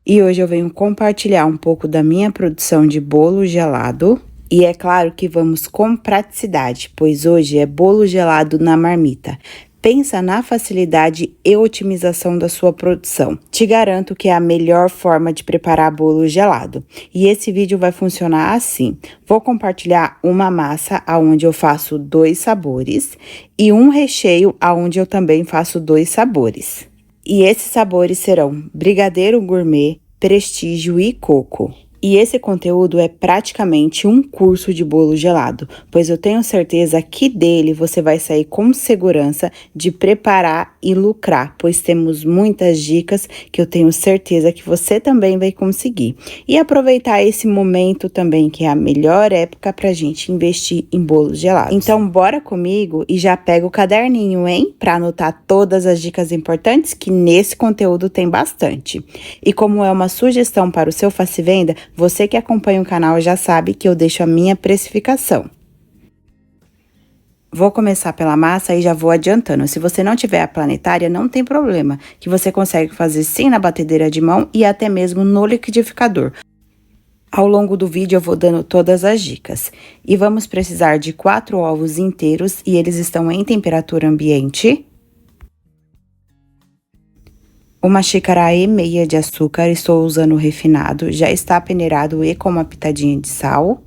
E hoje eu venho compartilhar um pouco da minha produção de bolo gelado. E é claro que vamos com praticidade, pois hoje é bolo gelado na marmita. Pensa na facilidade e otimização da sua produção. Te garanto que é a melhor forma de preparar bolo gelado. E esse vídeo vai funcionar assim. Vou compartilhar uma massa onde eu faço 2 sabores e um recheio onde eu também faço 2 sabores. E esses sabores serão brigadeiro gourmet, prestígio e coco. E esse conteúdo é praticamente um curso de bolo gelado, pois eu tenho certeza que dele você vai sair com segurança de preparar e lucrar, pois temos muitas dicas que eu tenho certeza que você também vai conseguir. E aproveitar esse momento também, que é a melhor época pra gente investir em bolos gelados. Então, bora comigo e já pega o caderninho, hein? Pra anotar todas as dicas importantes, que nesse conteúdo tem bastante. E como é uma sugestão para o seu Faci Venda, você que acompanha o canal já sabe que eu deixo a minha precificação. Vou começar pela massa e já vou adiantando. Se você não tiver a planetária, não tem problema, que você consegue fazer sim na batedeira de mão e até mesmo no liquidificador. Ao longo do vídeo eu vou dando todas as dicas. E vamos precisar de 4 ovos inteiros e eles estão em temperatura ambiente. 1,5 xícaras de açúcar, estou usando o refinado, já está peneirado e com uma pitadinha de sal.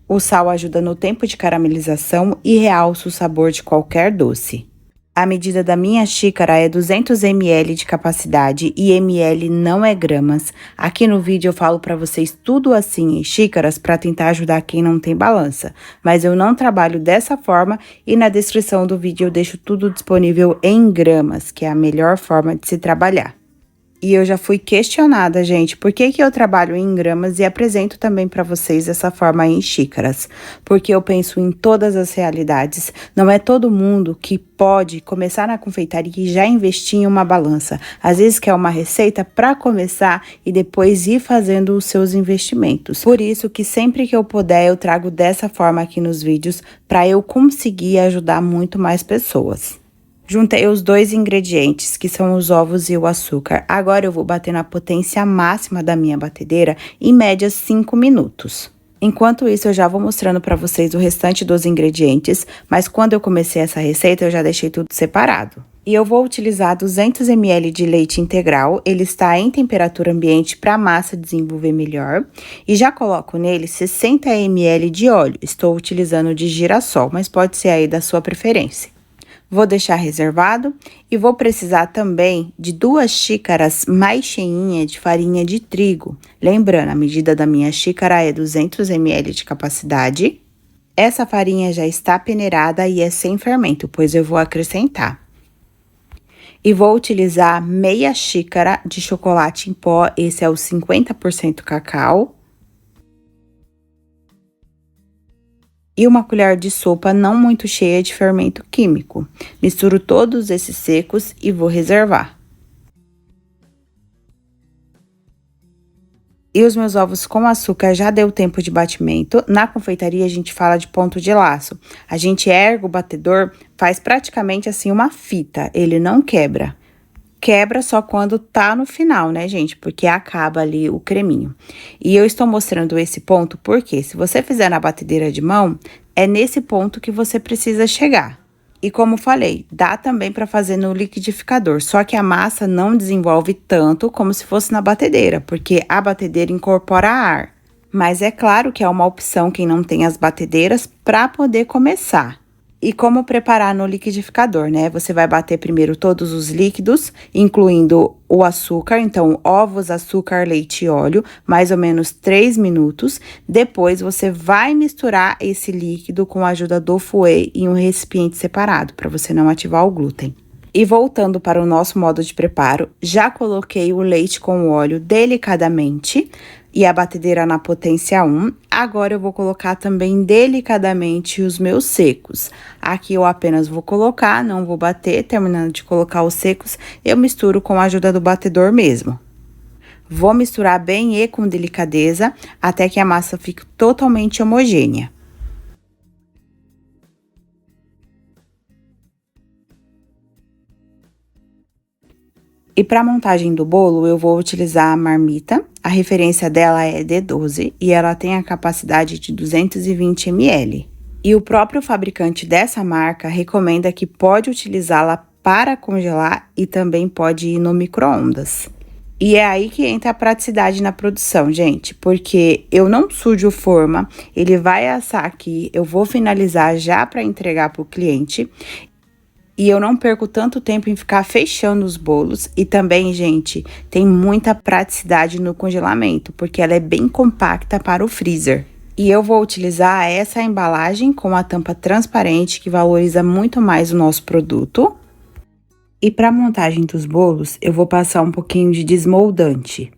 O sal ajuda no tempo de caramelização e realça o sabor de qualquer doce. A medida da minha xícara é 200 ml de capacidade e ml não é gramas. Aqui no vídeo eu falo para vocês tudo assim em xícaras para tentar ajudar quem não tem balança. Mas eu não trabalho dessa forma e na descrição do vídeo eu deixo tudo disponível em gramas, que é a melhor forma de se trabalhar. E eu já fui questionada, gente, por que eu trabalho em gramas e apresento também para vocês dessa forma em xícaras? Porque eu penso em todas as realidades. Não é todo mundo que pode começar na confeitaria e já investir em uma balança. Às vezes quer uma receita para começar e depois ir fazendo os seus investimentos. Por isso que sempre que eu puder eu trago dessa forma aqui nos vídeos para eu conseguir ajudar muito mais pessoas. Juntei os 2 ingredientes, que são os ovos e o açúcar. Agora eu vou bater na potência máxima da minha batedeira, em média 5 minutos. Enquanto isso, eu já vou mostrando para vocês o restante dos ingredientes, mas quando eu comecei essa receita, eu já deixei tudo separado. E eu vou utilizar 200 ml de leite integral, ele está em temperatura ambiente para a massa desenvolver melhor. E já coloco nele 60 ml de óleo, estou utilizando de girassol, mas pode ser aí da sua preferência. Vou deixar reservado e vou precisar também de 2 xícaras mais cheinhas de farinha de trigo. Lembrando, a medida da minha xícara é 200 ml de capacidade. Essa farinha já está peneirada e é sem fermento, pois eu vou acrescentar. E vou utilizar meia xícara de chocolate em pó, esse é o 50% cacau. E 1 colher de sopa não muito cheia de fermento químico. Misturo todos esses secos e vou reservar. E os meus ovos com açúcar já deu tempo de batimento. Na confeitaria a gente fala de ponto de laço. A gente ergue o batedor, faz praticamente assim uma fita, ele não quebra. Quebra só quando tá no final, né, gente? Porque acaba ali o creminho. E eu estou mostrando esse ponto porque se você fizer na batedeira de mão, é nesse ponto que você precisa chegar. E como falei, dá também para fazer no liquidificador, só que a massa não desenvolve tanto como se fosse na batedeira, porque a batedeira incorpora ar. Mas é claro que é uma opção quem não tem as batedeiras para poder começar. E como preparar no liquidificador, né? Você vai bater primeiro todos os líquidos, incluindo o açúcar, então ovos, açúcar, leite e óleo, mais ou menos 3 minutos. Depois você vai misturar esse líquido com a ajuda do fouet em um recipiente separado, para você não ativar o glúten. E voltando para o nosso modo de preparo, já coloquei o leite com o óleo delicadamente e a batedeira na potência 1. Agora eu vou colocar também delicadamente os meus secos. Aqui eu apenas vou colocar, não vou bater, terminando de colocar os secos, eu misturo com a ajuda do batedor mesmo. Vou misturar bem e com delicadeza, até que a massa fique totalmente homogênea. E para a montagem do bolo, eu vou utilizar a marmita. A referência dela é D12 e ela tem a capacidade de 220 ml. E o próprio fabricante dessa marca recomenda que pode utilizá-la para congelar e também pode ir no micro-ondas. E é aí que entra a praticidade na produção, gente, porque eu não sujo forma, ele vai assar aqui, eu vou finalizar já para entregar para o cliente. E eu não perco tanto tempo em ficar fechando os bolos. E também, gente, tem muita praticidade no congelamento, porque ela é bem compacta para o freezer. E eu vou utilizar essa embalagem com a tampa transparente, que valoriza muito mais o nosso produto. E para a montagem dos bolos, eu vou passar um pouquinho de desmoldante.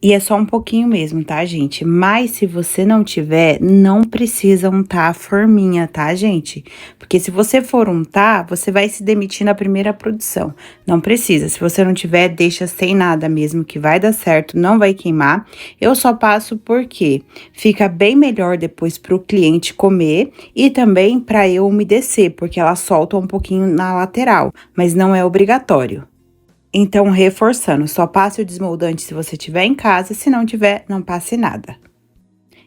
E é só um pouquinho mesmo, tá, gente? Mas se você não tiver, não precisa untar a forminha, tá, gente? Porque se você for untar, você vai se demitir na primeira produção. Não precisa. Se você não tiver, deixa sem nada mesmo, que vai dar certo, não vai queimar. Eu só passo porque fica bem melhor depois pro cliente comer e também para eu umedecer, porque ela solta um pouquinho na lateral, mas não é obrigatório. Então, reforçando, só passe o desmoldante se você tiver em casa, se não tiver, não passe nada.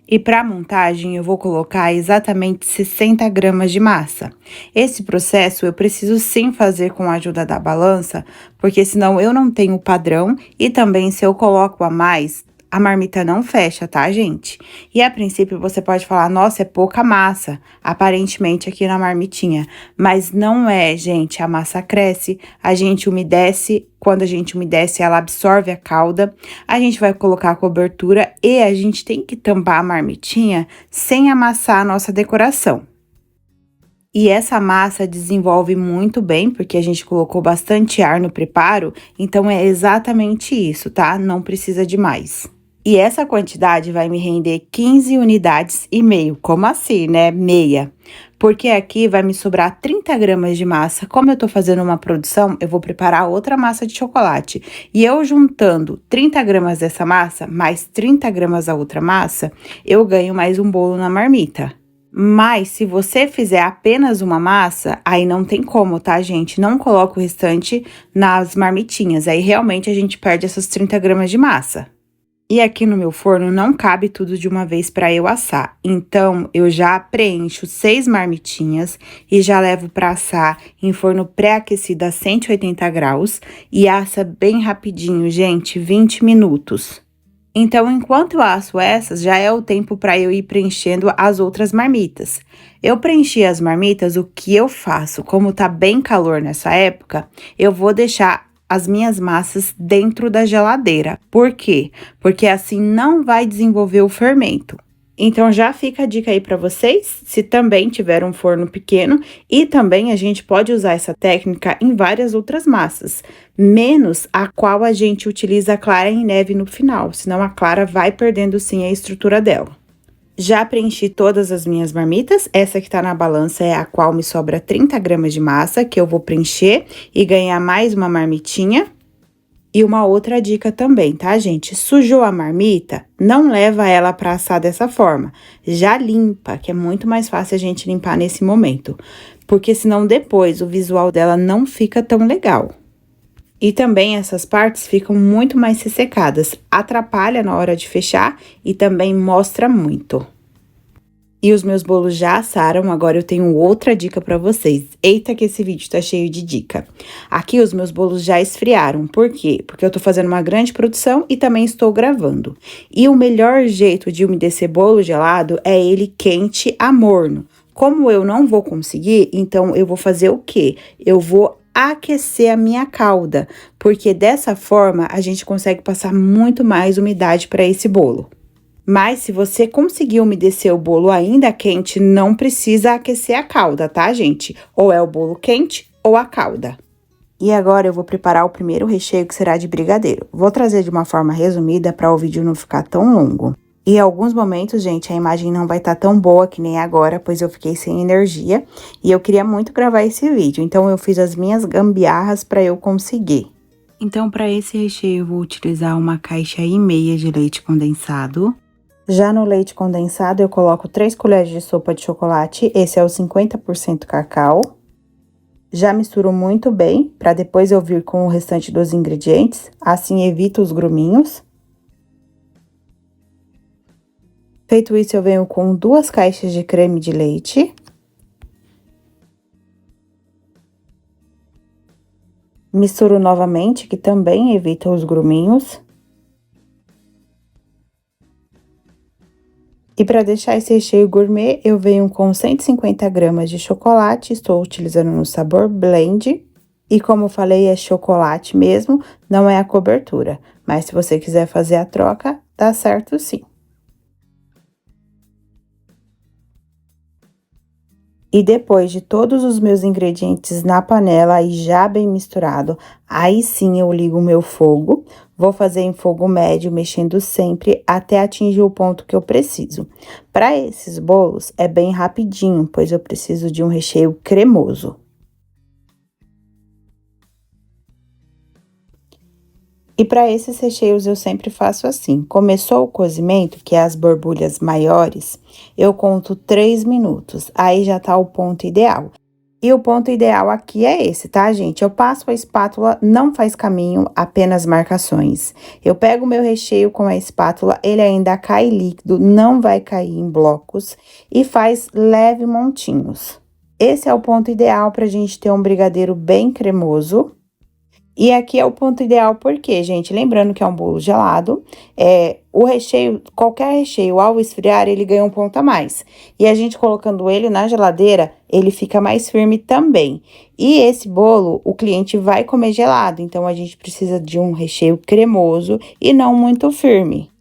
E para a montagem, eu vou colocar exatamente 60 gramas de massa. Esse processo eu preciso sim fazer com a ajuda da balança, porque senão eu não tenho padrão e também se eu coloco a mais, a marmita não fecha, tá, gente? E a princípio você pode falar, nossa, é pouca massa, aparentemente aqui na marmitinha. Mas não é, gente, a massa cresce, a gente umedece, quando a gente umedece ela absorve a calda, a gente vai colocar a cobertura e a gente tem que tampar a marmitinha sem amassar a nossa decoração. E essa massa desenvolve muito bem, porque a gente colocou bastante ar no preparo, então é exatamente isso, tá? Não precisa de mais. E essa quantidade vai me render 15 unidades e meio. Como assim, né? Meia. Porque aqui vai me sobrar 30 gramas de massa. Como eu tô fazendo uma produção, eu vou preparar outra massa de chocolate. E eu juntando 30 gramas dessa massa, mais 30 gramas da outra massa, eu ganho mais um bolo na marmita. Mas se você fizer apenas uma massa, aí não tem como, tá, gente? Não coloca o restante nas marmitinhas. Aí realmente a gente perde essas 30 gramas de massa. E aqui no meu forno não cabe tudo de uma vez para eu assar. Então, eu já preencho 6 marmitinhas e já levo para assar em forno pré-aquecido a 180 graus e assa bem rapidinho, gente, 20 minutos. Então, enquanto eu asso essas, já é o tempo para eu ir preenchendo as outras marmitas. Eu preenchi as marmitas, o que eu faço? Como tá bem calor nessa época, eu vou deixar as minhas massas dentro da geladeira. Por quê? Porque assim não vai desenvolver o fermento. Então, já fica a dica aí para vocês, se também tiver um forno pequeno, e também a gente pode usar essa técnica em várias outras massas, menos a qual a gente utiliza a clara em neve no final, senão a clara vai perdendo sim a estrutura dela. Já preenchi todas as minhas marmitas, essa que tá na balança é a qual me sobra 30 gramas de massa, que eu vou preencher e ganhar mais uma marmitinha. E uma outra dica também, tá, gente? Sujou a marmita, não leva ela pra assar dessa forma. Já limpa, que é muito mais fácil a gente limpar nesse momento. Porque senão depois o visual dela não fica tão legal. E também essas partes ficam muito mais ressecadas, atrapalha na hora de fechar e também mostra muito. E os meus bolos já assaram, agora eu tenho outra dica pra vocês. Eita que esse vídeo tá cheio de dica. Aqui os meus bolos já esfriaram, por quê? Porque eu tô fazendo uma grande produção e também estou gravando. E o melhor jeito de umedecer bolo gelado é ele quente a morno. Como eu não vou conseguir, então eu vou fazer o quê? Eu vou aquecer a minha calda, porque dessa forma a gente consegue passar muito mais umidade para esse bolo. Mas se você conseguir umedecer o bolo ainda quente, não precisa aquecer a calda, tá, gente? Ou é o bolo quente ou a calda. E agora eu vou preparar o primeiro recheio, que será de brigadeiro. Vou trazer de uma forma resumida para o vídeo não ficar tão longo. E em alguns momentos, gente, a imagem não vai estar tão boa que nem agora, pois eu fiquei sem energia. E eu queria muito gravar esse vídeo, então eu fiz as minhas gambiarras para eu conseguir. Então, para esse recheio, eu vou utilizar uma caixa e meia de leite condensado. Já no leite condensado, eu coloco 3 colheres de sopa de chocolate, esse é o 50% cacau. Já misturo muito bem, para depois eu vir com o restante dos ingredientes, assim evito os gruminhos. Feito isso, eu venho com 2 caixas de creme de leite. Misturo novamente, que também evita os gruminhos. E para deixar esse recheio gourmet, eu venho com 150 gramas de chocolate, estou utilizando no sabor blend. E como eu falei, é chocolate mesmo, não é a cobertura. Mas se você quiser fazer a troca, dá certo sim. E depois de todos os meus ingredientes na panela e já bem misturado, aí sim eu ligo o meu fogo. Vou fazer em fogo médio, mexendo sempre até atingir o ponto que eu preciso. Para esses bolos é bem rapidinho, pois eu preciso de um recheio cremoso. E para esses recheios eu sempre faço assim: começou o cozimento, que é as borbulhas maiores, eu conto 3 minutos, aí já tá o ponto ideal. E o ponto ideal aqui é esse, tá, gente? Eu passo a espátula, não faz caminho, apenas marcações. Eu pego o meu recheio com a espátula, ele ainda cai líquido, não vai cair em blocos, e faz leve montinhos. Esse é o ponto ideal pra gente ter um brigadeiro bem cremoso. E aqui é o ponto ideal, porque, gente, lembrando que é um bolo gelado, o recheio, qualquer recheio, ao esfriar, ele ganha um ponto a mais. E a gente colocando ele na geladeira, ele fica mais firme também. E esse bolo, o cliente vai comer gelado, então a gente precisa de um recheio cremoso e não muito firme.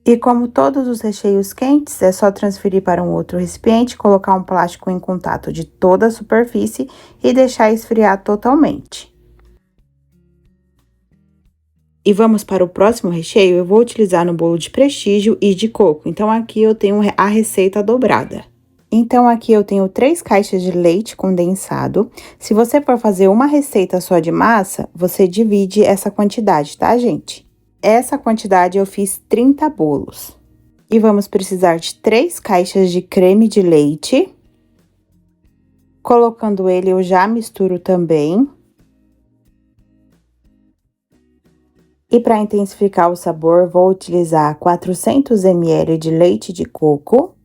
E como todos os recheios quentes, é só transferir para um outro recipiente, colocar um plástico em contato de toda a superfície e deixar esfriar totalmente. E vamos para o próximo recheio, eu vou utilizar no bolo de prestígio e de coco. Então, aqui eu tenho a receita dobrada. Então, aqui eu tenho 3 caixas de leite condensado. Se você for fazer uma receita só de massa, você divide essa quantidade, tá, gente? Essa quantidade eu fiz 30 bolos. E vamos precisar de 3 caixas de creme de leite. Colocando ele, eu já misturo também. E para intensificar o sabor, vou utilizar 400 ml de leite de coco,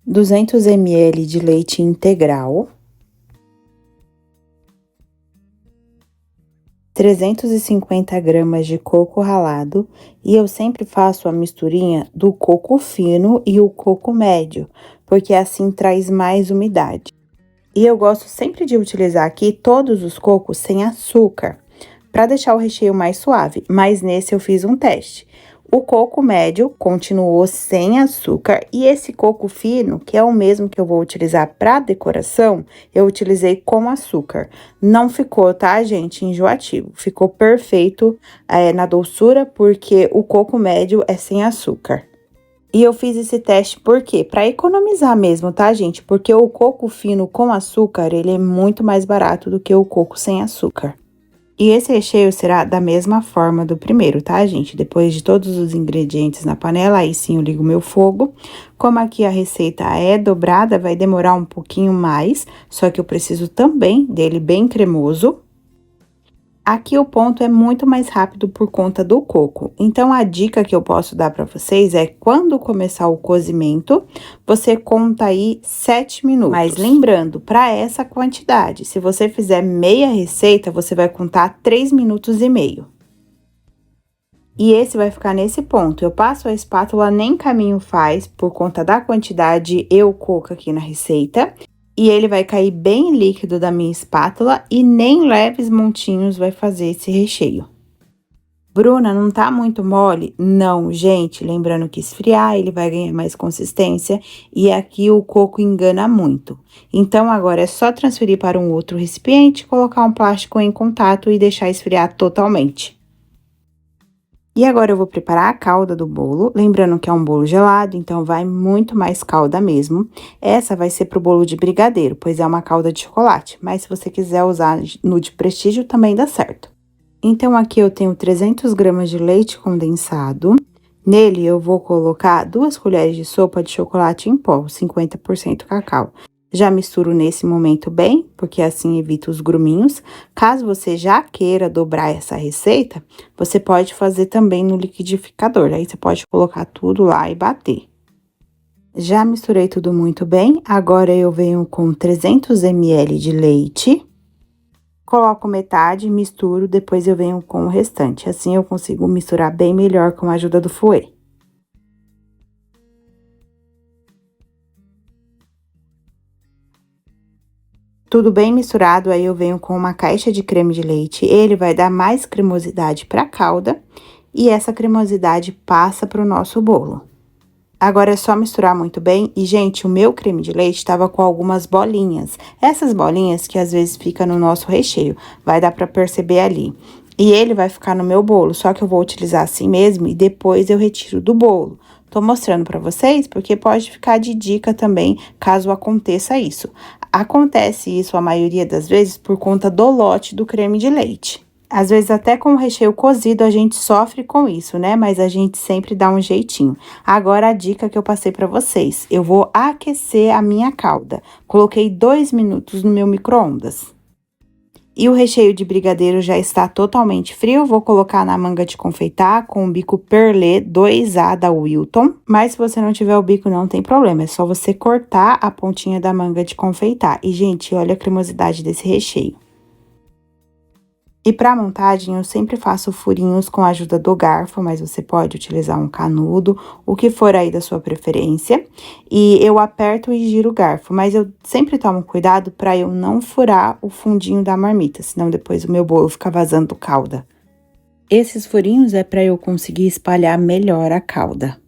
200 ml de leite integral, 350 gramas de coco ralado, e eu sempre faço a misturinha do coco fino e o coco médio, porque assim traz mais umidade. E eu gosto sempre de utilizar aqui todos os cocos sem açúcar, para deixar o recheio mais suave, mas nesse eu fiz um teste. O coco médio continuou sem açúcar e esse coco fino, que é o mesmo que eu vou utilizar para decoração, eu utilizei com açúcar. Não ficou, tá, gente, enjoativo. Ficou perfeito na doçura, porque o coco médio é sem açúcar. E eu fiz esse teste por quê? Para economizar mesmo, tá, gente? Porque o coco fino com açúcar, ele é muito mais barato do que o coco sem açúcar. E esse recheio será da mesma forma do primeiro, tá, gente? Depois de todos os ingredientes na panela, aí sim eu ligo meu fogo. Como aqui a receita é dobrada, vai demorar um pouquinho mais, só que eu preciso também dele bem cremoso. Aqui o ponto é muito mais rápido por conta do coco. Então, a dica que eu posso dar para vocês é, quando começar o cozimento, você conta aí 7 minutos. Mas lembrando, para essa quantidade, se você fizer meia receita, você vai contar 3 minutos e meio. E esse vai ficar nesse ponto. Eu passo a espátula, nem caminho faz, por conta da quantidade, eu coco aqui na receita. E ele vai cair bem líquido da minha espátula e nem leves montinhos vai fazer esse recheio. Bruna, não tá muito mole? Não, gente, lembrando que esfriar ele vai ganhar mais consistência e aqui o coco engana muito. Então, agora é só transferir para um outro recipiente, colocar um plástico em contato e deixar esfriar totalmente. E agora eu vou preparar a calda do bolo, lembrando que é um bolo gelado, então vai muito mais calda mesmo. Essa vai ser pro bolo de brigadeiro, pois é uma calda de chocolate, mas se você quiser usar no de prestígio também dá certo. Então, aqui eu tenho 300 gramas de leite condensado, Nele, eu vou colocar 2 colheres de sopa de chocolate em pó, 50% cacau. Já misturo nesse momento bem, porque assim evita os gruminhos. Caso você já queira dobrar essa receita, você pode fazer também no liquidificador. Aí você pode colocar tudo lá e bater. Já misturei tudo muito bem, agora eu venho com 300 ml de leite. Coloco metade, misturo, depois eu venho com o restante. Assim eu consigo misturar bem melhor com a ajuda do fouet. Tudo bem misturado, aí eu venho com uma caixa de creme de leite. Ele vai dar mais cremosidade para a calda e essa cremosidade passa para o nosso bolo. Agora é só misturar muito bem e, gente, o meu creme de leite estava com algumas bolinhas. Essas bolinhas que às vezes fica no nosso recheio, vai dar para perceber ali. E ele vai ficar no meu bolo, só que eu vou utilizar assim mesmo e depois eu retiro do bolo. Tô mostrando para vocês porque pode ficar de dica também, caso aconteça isso. Acontece isso a maioria das vezes por conta do lote do creme de leite. Às vezes até com o recheio cozido a gente sofre com isso, né? Mas a gente sempre dá um jeitinho. Agora a dica que eu passei para vocês, eu vou aquecer a minha calda. Coloquei 2 minutos no meu micro-ondas. E o recheio de brigadeiro já está totalmente frio, vou colocar na manga de confeitar com o bico Perlé 2A da Wilton. Mas se você não tiver o bico, não tem problema, é só você cortar a pontinha da manga de confeitar. E, gente, olha a cremosidade desse recheio. E para montagem, eu sempre faço furinhos com a ajuda do garfo, mas você pode utilizar um canudo, o que for aí da sua preferência. E eu aperto e giro o garfo, mas eu sempre tomo cuidado para eu não furar o fundinho da marmita, senão depois o meu bolo fica vazando calda. Esses furinhos é para eu conseguir espalhar melhor a calda.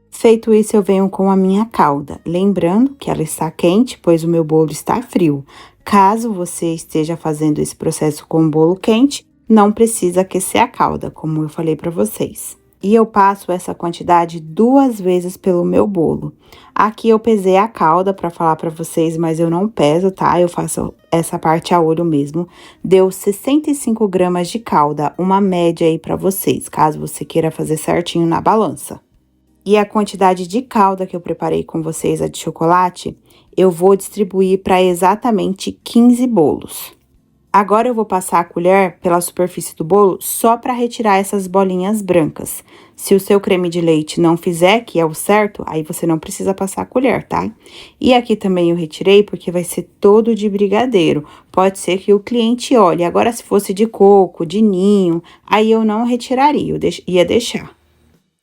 Feito isso, eu venho com a minha calda, lembrando que ela está quente, pois o meu bolo está frio. Caso você esteja fazendo esse processo com o bolo quente, não precisa aquecer a calda, como eu falei para vocês. E eu passo essa quantidade 2 vezes pelo meu bolo. Aqui eu pesei a calda para falar para vocês, mas eu não peso, tá? Eu faço essa parte a olho mesmo. Deu 65 gramas de calda, uma média aí para vocês, caso você queira fazer certinho na balança. E a quantidade de calda que eu preparei com vocês, a de chocolate, eu vou distribuir para exatamente 15 bolos. Agora, eu vou passar a colher pela superfície do bolo só para retirar essas bolinhas brancas. Se o seu creme de leite não fizer, que é o certo, aí você não precisa passar a colher, tá? E aqui também eu retirei porque vai ser todo de brigadeiro. Pode ser que o cliente olhe. Agora, se fosse de coco, de ninho, aí eu não retiraria, eu ia deixar.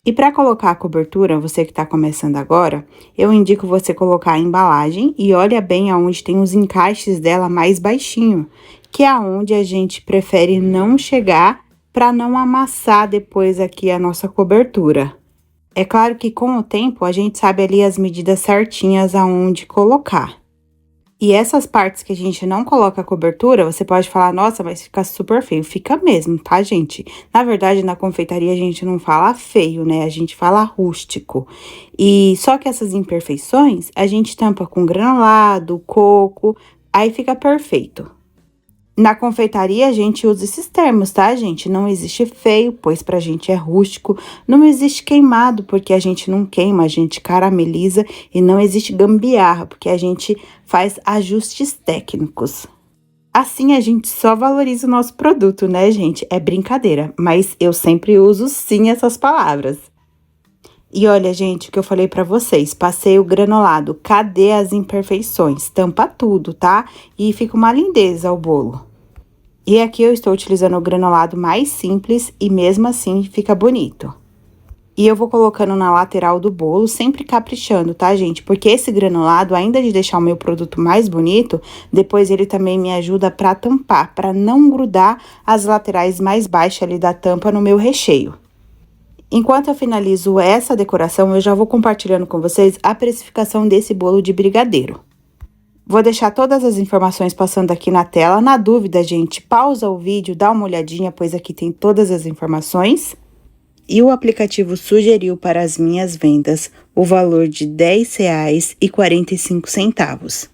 E para colocar a cobertura, você que está começando agora, eu indico você colocar a embalagem e olha bem aonde tem os encaixes dela mais baixinho, que é aonde a gente prefere não chegar para não amassar depois aqui a nossa cobertura. É claro que com o tempo a gente sabe ali as medidas certinhas aonde colocar. E essas partes que a gente não coloca a cobertura, você pode falar, nossa, mas fica super feio. Fica mesmo, tá, gente? Na verdade, na confeitaria a gente não fala feio, né? A gente fala rústico. E só que essas imperfeições, a gente tampa com granulado, coco, aí fica perfeito. Na confeitaria, a gente usa esses termos, tá, gente? Não existe feio, pois pra gente é rústico. Não existe queimado, porque a gente não queima, a gente carameliza. E não existe gambiarra, porque a gente faz ajustes técnicos. Assim, a gente só valoriza o nosso produto, né, gente? É brincadeira, mas eu sempre uso sim essas palavras. E olha, gente, o que eu falei pra vocês, passei o granulado, cadê as imperfeições? Tampa tudo, tá? E fica uma lindeza o bolo. E aqui eu estou utilizando o granulado mais simples e mesmo assim fica bonito. E eu vou colocando na lateral do bolo, sempre caprichando, tá, gente? Porque esse granulado, ainda de deixar o meu produto mais bonito, depois ele também me ajuda pra tampar, pra não grudar as laterais mais baixas ali da tampa no meu recheio. Enquanto eu finalizo essa decoração, eu já vou compartilhando com vocês a precificação desse bolo de brigadeiro. Vou deixar todas as informações passando aqui na tela. Na dúvida, gente, pausa o vídeo, dá uma olhadinha, pois aqui tem todas as informações. E o aplicativo sugeriu para as minhas vendas o valor de R$ 10,45.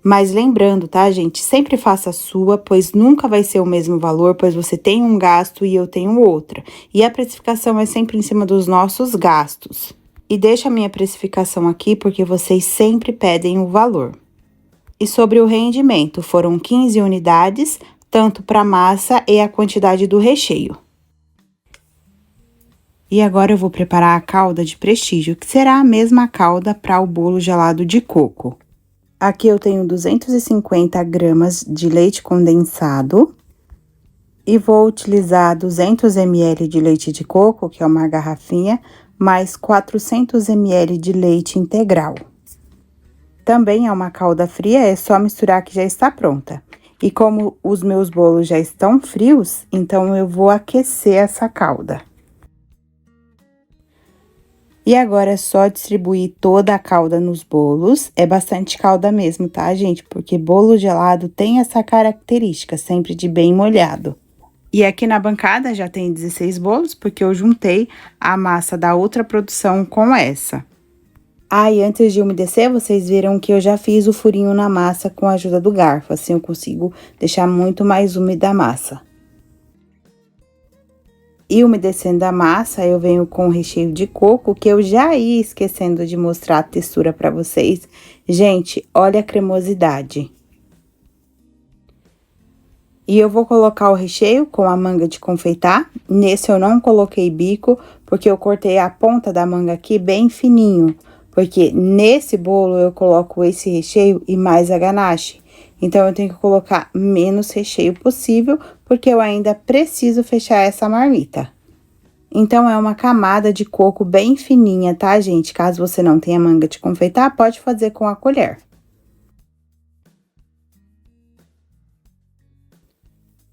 Mas lembrando, tá, gente? Sempre faça a sua, pois nunca vai ser o mesmo valor, pois você tem um gasto e eu tenho outra. E a precificação é sempre em cima dos nossos gastos. E deixa a minha precificação aqui, porque vocês sempre pedem o valor. E sobre o rendimento, foram 15 unidades, tanto para massa e a quantidade do recheio. E agora eu vou preparar a calda de prestígio, que será a mesma calda para o bolo gelado de coco. Aqui eu tenho 250 gramas de leite condensado e vou utilizar 200 ml de leite de coco, que é uma garrafinha, mais 400 ml de leite integral. Também é uma calda fria, é só misturar que já está pronta. E como os meus bolos já estão frios, então eu vou aquecer essa calda. E agora é só distribuir toda a calda nos bolos. É bastante calda mesmo, tá, gente? Porque bolo gelado tem essa característica, sempre de bem molhado. E aqui na bancada já tem 16 bolos, porque eu juntei a massa da outra produção com essa. Ah, e antes de umedecer, vocês viram que eu já fiz o furinho na massa com a ajuda do garfo. Assim eu consigo deixar muito mais úmida a massa. E umedecendo a massa, eu venho com o recheio de coco, que eu já ia esquecendo de mostrar a textura para vocês. Gente, olha a cremosidade. E eu vou colocar o recheio com a manga de confeitar. Nesse eu não coloquei bico, porque eu cortei a ponta da manga aqui bem fininho. Porque nesse bolo eu coloco esse recheio e mais a ganache. Então, eu tenho que colocar menos recheio possível, porque eu ainda preciso fechar essa marmita. Então, é uma camada de coco bem fininha, tá, gente? Caso você não tenha manga de confeitar, pode fazer com a colher.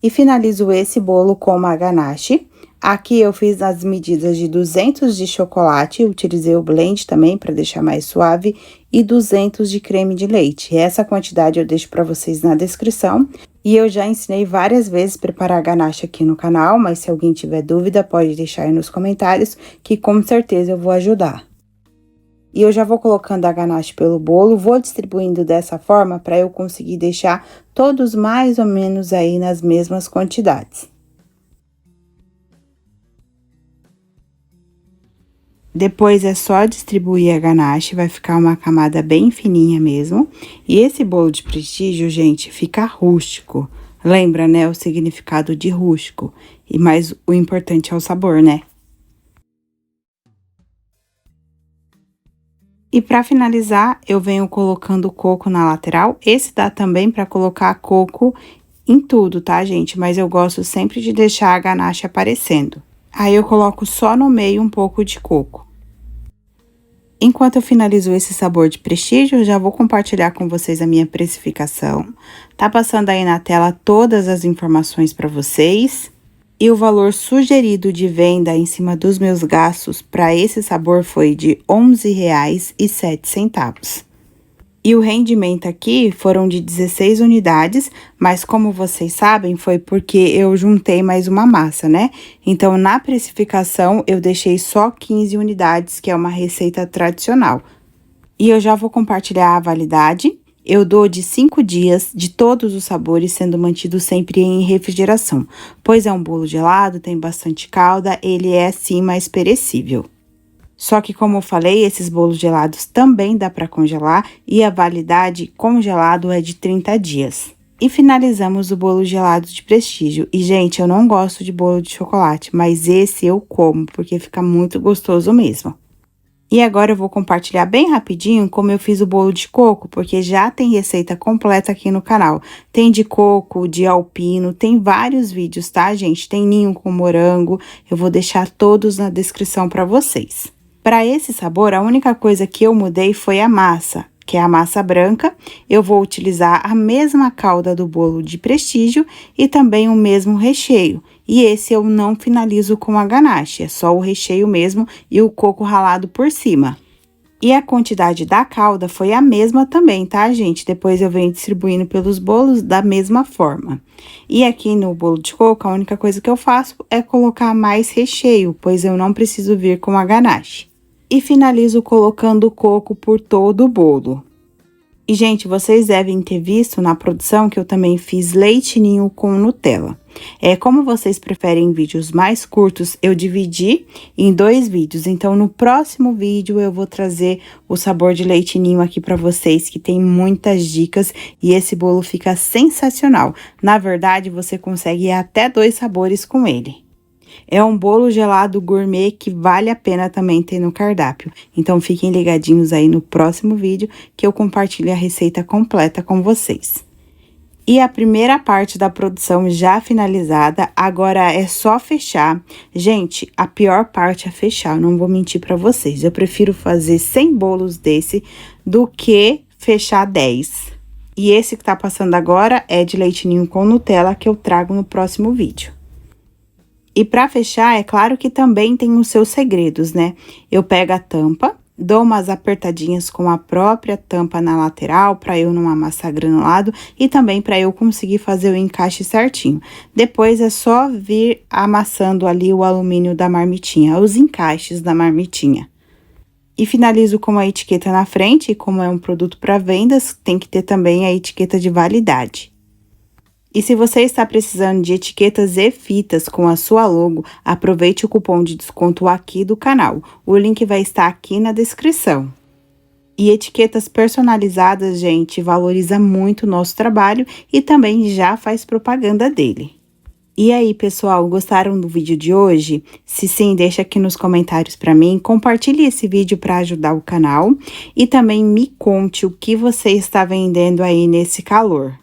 E finalizo esse bolo com uma ganache. Aqui eu fiz as medidas de 200 de chocolate, utilizei o blend também para deixar mais suave, e 200 de creme de leite. Essa quantidade eu deixo para vocês na descrição. E eu já ensinei várias vezes preparar ganache aqui no canal, mas se alguém tiver dúvida, pode deixar aí nos comentários, que com certeza eu vou ajudar. E eu já vou colocando a ganache pelo bolo, vou distribuindo dessa forma para eu conseguir deixar todos mais ou menos aí nas mesmas quantidades. Depois é só distribuir a ganache, vai ficar uma camada bem fininha mesmo. E esse bolo de prestígio, gente, fica rústico. Lembra, né, o significado de rústico. Mas o importante é o sabor, né? E para finalizar, eu venho colocando coco na lateral. Esse dá também para colocar coco em tudo, tá, gente? Mas eu gosto sempre de deixar a ganache aparecendo. Aí eu coloco só no meio um pouco de coco. Enquanto eu finalizo esse sabor de prestígio, eu já vou compartilhar com vocês a minha precificação. Tá passando aí na tela todas as informações para vocês. E o valor sugerido de venda em cima dos meus gastos para esse sabor foi de R$ 11,07. E o rendimento aqui foram de 16 unidades, mas como vocês sabem, foi porque eu juntei mais uma massa, né? Então, na precificação, eu deixei só 15 unidades, que é uma receita tradicional. E eu já vou compartilhar a validade. Eu dou de 5 dias de todos os sabores, sendo mantido sempre em refrigeração. Pois é um bolo gelado, tem bastante calda, ele é sim mais perecível. Só que, como eu falei, esses bolos gelados também dá para congelar e a validade congelado é de 30 dias. E finalizamos o bolo gelado de prestígio. E, gente, eu não gosto de bolo de chocolate, mas esse eu como, porque fica muito gostoso mesmo. E agora eu vou compartilhar bem rapidinho como eu fiz o bolo de coco, porque já tem receita completa aqui no canal. Tem de coco, de alpino, tem vários vídeos, tá, gente? Tem ninho com morango, eu vou deixar todos na descrição para vocês. Para esse sabor, a única coisa que eu mudei foi a massa, que é a massa branca. Eu vou utilizar a mesma calda do bolo de prestígio e também o mesmo recheio. E esse eu não finalizo com a ganache, é só o recheio mesmo e o coco ralado por cima. E a quantidade da calda foi a mesma também, tá, gente? Depois eu venho distribuindo pelos bolos da mesma forma. E aqui no bolo de coco, a única coisa que eu faço é colocar mais recheio, pois eu não preciso vir com a ganache. E finalizo colocando o coco por todo o bolo. E, gente, vocês devem ter visto na produção que eu também fiz leite ninho com Nutella. Como vocês preferem vídeos mais curtos, eu dividi em 2 vídeos. Então, no próximo vídeo, eu vou trazer o sabor de leite ninho aqui para vocês, que tem muitas dicas e esse bolo fica sensacional. Na verdade, você consegue até 2 sabores com ele. É um bolo gelado gourmet que vale a pena também ter no cardápio. Então, fiquem ligadinhos aí no próximo vídeo que eu compartilho a receita completa com vocês. E a primeira parte da produção já finalizada, agora é só fechar. Gente, a pior parte é fechar, eu não vou mentir pra vocês. Eu prefiro fazer 100 bolos desse do que fechar 10. E esse que tá passando agora é de leite ninho com Nutella, que eu trago no próximo vídeo. E para fechar, é claro que também tem os seus segredos, né? Eu pego a tampa, dou umas apertadinhas com a própria tampa na lateral para eu não amassar granulado e também para eu conseguir fazer o encaixe certinho. Depois é só vir amassando ali o alumínio da marmitinha, os encaixes da marmitinha. E finalizo com a etiqueta na frente, e como é um produto para vendas, tem que ter também a etiqueta de validade. E se você está precisando de etiquetas e fitas com a sua logo, aproveite o cupom de desconto aqui do canal. O link vai estar aqui na descrição. E etiquetas personalizadas, gente, valoriza muito o nosso trabalho e também já faz propaganda dele. E aí, pessoal, gostaram do vídeo de hoje? Se sim, deixa aqui nos comentários para mim, compartilhe esse vídeo para ajudar o canal e também me conte o que você está vendendo aí nesse calor.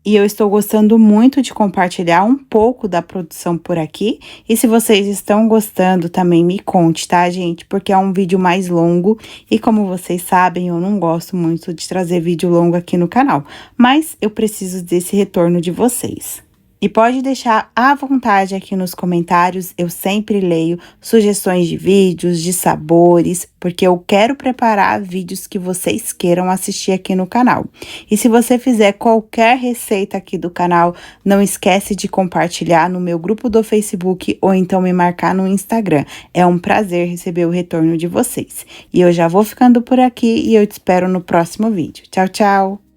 E eu estou gostando muito de compartilhar um pouco da produção por aqui. E se vocês estão gostando, também me conte, tá, gente? Porque é um vídeo mais longo e como vocês sabem, eu não gosto muito de trazer vídeo longo aqui no canal. Mas eu preciso desse retorno de vocês. E pode deixar à vontade aqui nos comentários, eu sempre leio sugestões de vídeos, de sabores, porque eu quero preparar vídeos que vocês queiram assistir aqui no canal. E se você fizer qualquer receita aqui do canal, não esquece de compartilhar no meu grupo do Facebook ou então me marcar no Instagram. É um prazer receber o retorno de vocês. E eu já vou ficando por aqui e eu te espero no próximo vídeo. Tchau, tchau!